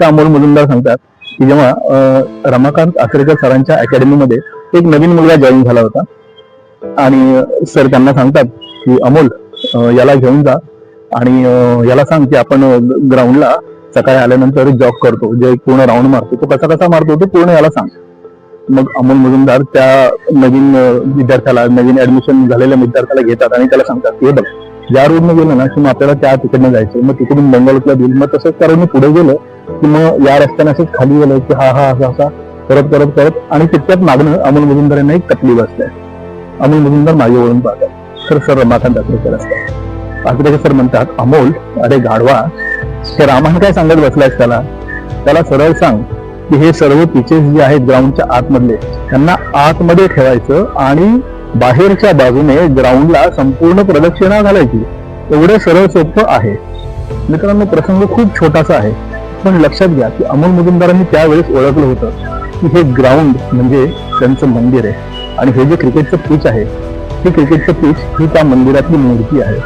किस्सा अमोल मुजुमदार सांगतात की जेव्हा रमाकांत आचरेकर सरांच्या अकॅडमीमध्ये एक नवीन मुलगा जॉईन झाला होता आणि सर त्यांना सांगतात की अमोल याला घेऊन जा आणि याला सांग की आपण ग्राउंडला सकाळी आल्यानंतर जॉग करतो, जे पूर्ण राऊंड मारतो तो कसा कसा मारतो ते पूर्ण याला सांग. मग अमोल मुजुमदार त्या नवीन विद्यार्थ्याला, नवीन ऍडमिशन झालेल्या विद्यार्थ्याला घेतात आणि त्याला सांगतात की हे बघ, ज्या रोडने गेलं ना की मग आपल्याला त्या तिकडनं जायचं, मग तिकडून बंगालला देईल, मग तसंच त्या रोडने पुढे गेलं की मग या रस्त्याने असंच खाली गेलं की हा हा असा असा करत करत करत आणि तितक्यात मागणं अमोल मुजुमदार यांना एक टपली बसलाय. अमोल मुजुमदार मागे वळून पाहतात, सर रमाकांत आचरेकर असतात. आचरेकर सर म्हणतात, अमोल अरे गाढवा, हे रामायण काय सांगत बसलायस त्याला सरळ सांग की हे सर्व पिचेस जे आहेत ग्राउंडच्या आतमधले त्यांना आतमध्ये ठेवायचं आणि बाहेरच्या बाजूने ग्राउंडला संपूर्ण प्रदक्षिणा घालायची. एवढं सरळ सोपं आहे. मित्रांनो, प्रसंग खूप छोटासा आहे, पण लक्षात घ्या की अमोल मुजुमदारांनी त्यावेळेस ओळखलं होतं की हे ग्राउंड म्हणजे त्यांचं मंदिर आहे आणि हे जे क्रिकेटचं पिच आहे, हे क्रिकेटचं पिच ही त्या मंदिरातली मूर्ती आहे.